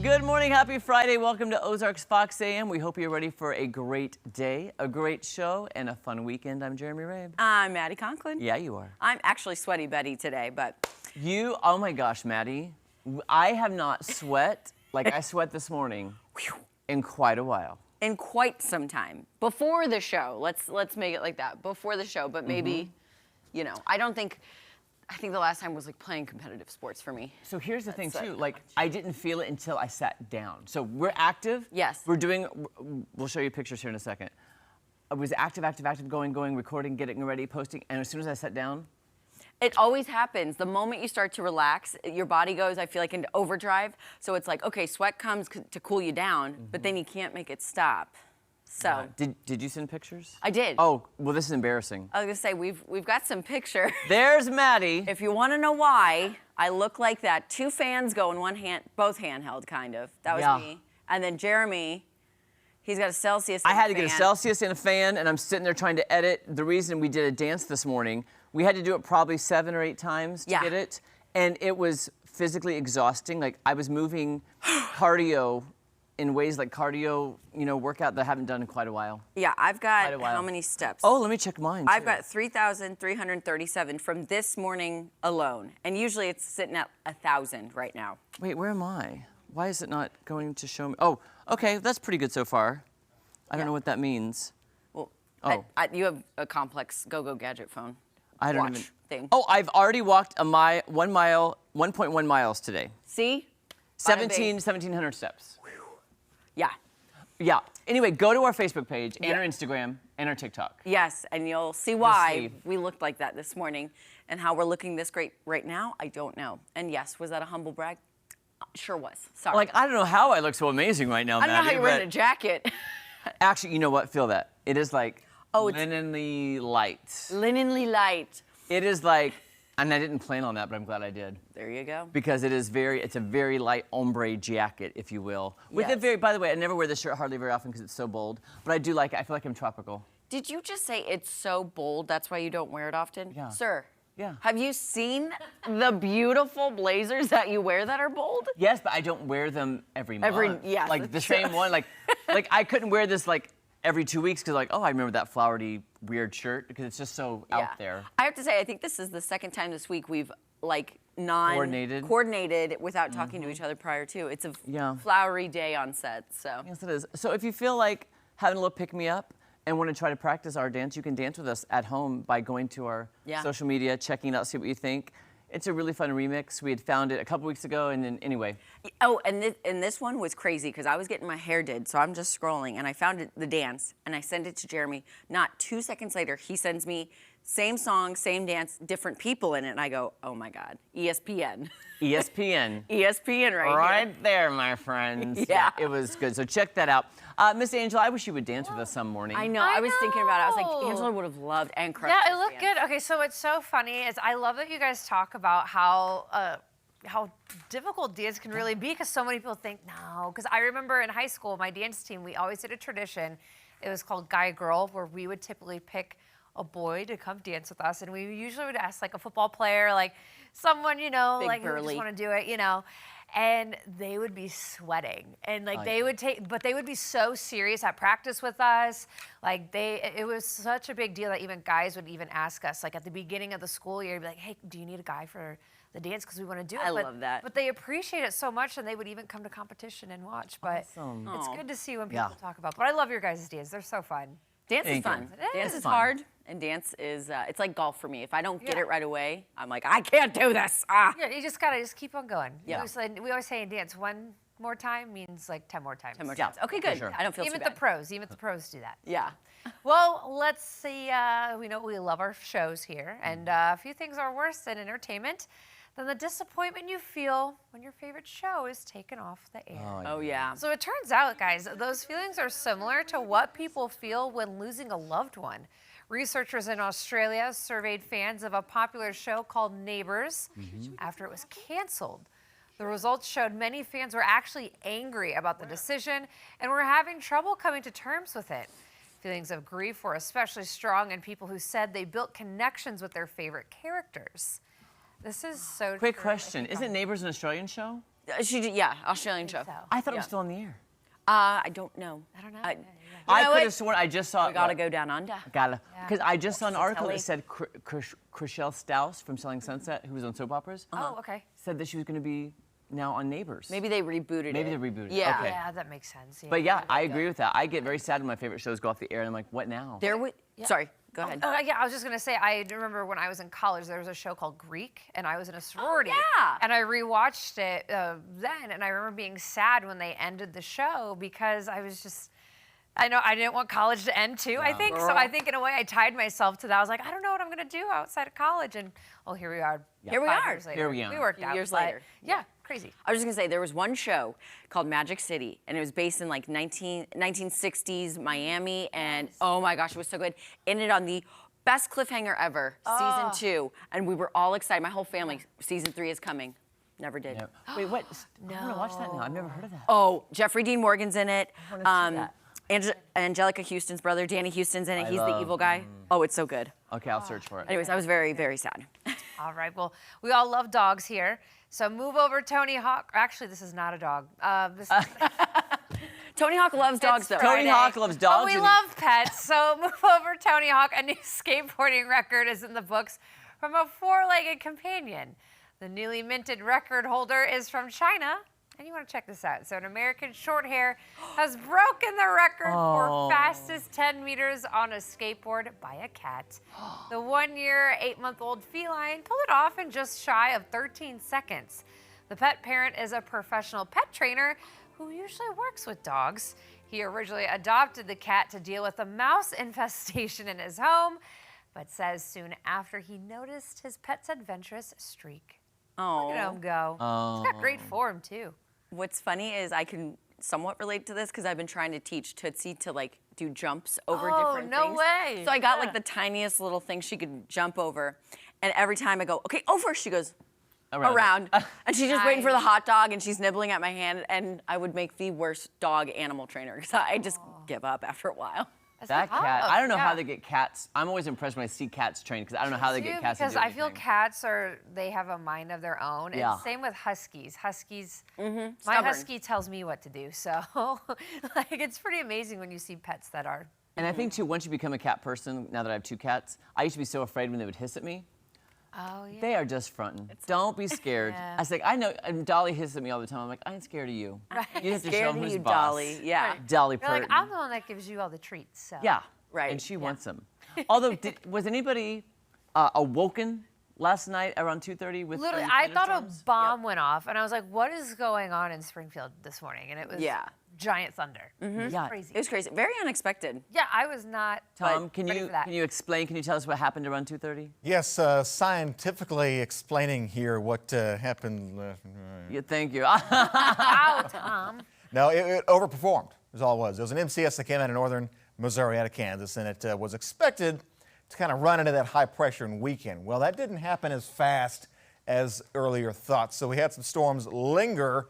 Good morning, happy Friday. Welcome to Ozarks Fox AM. We hope you're ready for a great day, a great show, and a fun weekend. I'm Jeremy Rabe. I'm Maddie Conklin. Yeah, you are. I'm actually Sweaty Betty today, but... Oh my gosh, Maddie. I have not sweat like I sweat this morning in quite a while. In quite some time. Before the show, let's make it like that. Before the show, but maybe, you know, I think the last time was like playing competitive sports for me. So here's the thing too, like I didn't feel it until I sat down. So we're active. Yes. We'll show you pictures here in a second. I was active, going, recording, getting ready, posting, and as soon as I sat down. It always happens. The moment you start to relax, your body goes, I feel like, into overdrive. So it's like, okay, sweat comes to cool you down, but then you can't make it stop. So Did you send pictures? I did. Oh, well, this is embarrassing. I was gonna say we've got some pictures. There's Maddie. If you want to know why I look like that, two fans go in one hand, both handheld, kind of. That was me. And then Jeremy, he's got a Celsius. I had to get a Celsius and a fan, and I'm sitting there trying to edit. The reason we did a dance this morning, we had to do it probably 7 or 8 times to get it, and it was physically exhausting. Like I was moving cardio in ways like cardio, workout that I haven't done in quite a while. Yeah, I've got how many steps? Oh, let me check mine, too. I've got 3,337 from this morning alone. And usually it's sitting at 1,000 right now. Wait, where am I? Why is it not going to show me? Oh, okay, that's pretty good so far. I don't know what that means. Well, you have a complex go-go gadget phone. I don't Watch thing. Oh, I've already walked 1.1 miles today. See? 1,700 steps. Yeah. Yeah. Anyway, go to our Facebook page and our Instagram and our TikTok. Yes, and you'll see why we looked like that this morning and how we're looking this great right now. I don't know. And yes, was that a humble brag? Sure was. Sorry. Like, I don't know how I look so amazing right now, I don't know how you're wearing a jacket. Actually, you know what? Feel that. It is like linenly light. Linenly light. It is like, and I didn't plan on that, but I'm glad I did. There you go. Because it's a very light ombre jacket, if you will. With a by the way, I never wear this shirt hardly very often because it's so bold, but I do like it. I feel like I'm tropical. Did you just say it's so bold, that's why you don't wear it often? Yeah. Sir. Yeah. Have you seen the beautiful blazers that you wear that are bold? Yes, but I don't wear them every month. Yeah. Like the same one, like I couldn't wear this like every 2 weeks because like, oh, I remember that flowery weird shirt because it's just so out there. I have to say, I think this is the second time this week we've like coordinated without talking to each other prior to. It's a flowery day on set, so. Yes, it is. So if you feel like having a little pick-me-up and want to try to practice our dance, you can dance with us at home by going to our social media, checking it out, see what you think. It's a really fun remix. We had found it a couple weeks ago, and then anyway. Oh, and this one was crazy because I was getting my hair did, so I'm just scrolling, and I found the dance, and I sent it to Jeremy. Not 2 seconds later, he sends me same song, same dance, different people in it, and I go, oh my God, ESPN. ESPN. ESPN right here. Right there, my friends. Yeah. It was good, so check that out. Miss Angela, I wish you would dance with us some morning. I know, I was thinking about it. I was like, Angela would have loved and crushed Yeah, it looked good. Okay, so what's so funny is I love that you guys talk about how difficult dance can really be because so many people think, no. Because I remember in high school, my dance team, we always did a tradition. It was called Guy Girl, where we would typically pick a boy to come dance with us, and we usually would ask like a football player, like someone, Big like burly. who just want to do it, and they would be sweating, and like they would be so serious at practice with us. Like it was such a big deal that even guys would even ask us, like at the beginning of the school year, be like, hey, do you need a guy for the dance because we want to do it? I love that. But they appreciate it so much, and they would even come to competition and watch. But it's good to see when people talk about. But I love your guys' dance; they're so fun. Dance is fun. Dance is hard, and dance is, it's like golf for me. If I don't get it right away, I'm like, I can't do this. Ah. Yeah, you just gotta keep on going. Yeah. We always say in dance, 1 more time means like 10 more times. 10 more times. Okay, good. Sure. I don't feel even too bad. Even the pros do that. Yeah. Well, let's see. We know we love our shows here, and a few things are worse than entertainment than the disappointment you feel when your favorite show is taken off the air. Oh, yeah. So it turns out, guys, those feelings are similar to what people feel when losing a loved one. Researchers in Australia surveyed fans of a popular show called Neighbours after it was canceled. The results showed many fans were actually angry about the decision and were having trouble coming to terms with it. Feelings of grief were especially strong in people who said they built connections with their favorite characters. This is so Quick question. Isn't Neighbours an Australian show? Yeah, Australian show. So. I thought it was still on the air. I don't know. I don't know. I could have sworn I just saw. We gotta go down under. Because I just saw an article telly. that said Chriselle Staus from Selling Sunset, who was on soap operas, Oh, okay. said that she was going to be now on Neighbors. Maybe they rebooted it. Maybe they rebooted it. Yeah. Okay. Yeah, that makes sense. But yeah, I agree with that. I get very sad when my favorite shows go off the air, and I'm like, what now? Sorry, go ahead. Yeah, I was just gonna say, I remember when I was in college, there was a show called Greek, and I was in a sorority. yeah. And I rewatched it then, and I remember being sad when they ended the show because I was just, I know I didn't want college to end too, I think. So I think in a way I tied myself to that. I was like, I don't know what I'm gonna do outside of college. And here we are. Here we 5 are. years later. Here we are. We worked out. Years but later. Yeah, crazy. I was just gonna say there was one show called Magic City, and it was based in like 1960s Miami, and oh my gosh, it was so good. Ended on the best cliffhanger ever, season 2, and we were all excited. My whole family. Season 3 is coming. Never did. Yeah. Wait, what? I want to watch that now. I've never heard of that. Oh, Jeffrey Dean Morgan's in it. I want to see that. Angelica Houston's brother, Danny Houston's in it. He's the evil guy. Oh, it's so good. Okay, I'll search for it. Anyways, I was very, very sad. All right. Well, we all love dogs here. So move over, Tony Hawk. Actually, this is not a dog. Tony Hawk loves dogs, though. Tony Hawk loves dogs. Oh, we love pets. So move over, Tony Hawk. A new skateboarding record is in the books from a 4-legged companion. The newly minted record holder is from China. And you want to check this out. So an American short hair has broken the record for fastest 10 meters on a skateboard by a cat. The 1-year, 8-month-old feline pulled it off in just shy of 13 seconds. The pet parent is a professional pet trainer who usually works with dogs. He originally adopted the cat to deal with a mouse infestation in his home, but says soon after he noticed his pet's adventurous streak. Oh. Look at him go. He's got great form, too. What's funny is I can somewhat relate to this because I've been trying to teach Tootsie to like do jumps over different no things. way. So I got like the tiniest little thing she could jump over. And every time I go, okay, over, she goes around. And she's just waiting for the hot dog and she's nibbling at my hand. And I would make the worst dog animal trainer because I just give up after a while. That cat, I don't know how they get cats. I'm always impressed when I see cats trained because I don't know how they get cats to do Because I feel anything. cats they have a mind of their own. Yeah. And same with huskies. Huskies, my Stubborn. husky tells me what to do. So like it's pretty amazing when you see pets that are. And I think too, once you become a cat person, now that I have 2 cats, I used to be so afraid when they would hiss at me. Oh, yeah. They are just fronting. Don't be scared. I was like, I know, and Dolly hisses at me all the time. I'm like, I ain't scared of you. You have to show Scared him of who's you, boss. Dolly. Yeah. Dolly You're like, Parton. I'm the one that gives you all the treats. So. Yeah. Right. And she wants them. Although, was anybody awoken last night around 2:30 with Literally, I thought thunderstorms? a bomb went off, and I was like, what is going on in Springfield this morning? And it was giant thunder. It was crazy. It was crazy. Very unexpected. Yeah, I was not Tom, can ready you for that. can you explain? Can you tell us what happened around 2:30? Yes, scientifically explaining here what happened. Yeah, thank you. Wow, Tom. No, it overperformed, is all it was. It was an MCS that came out of northern Missouri, out of Kansas, and it was expected to kind of run into that high pressure and weaken. Well, that didn't happen as fast as earlier thought. So we had some storms linger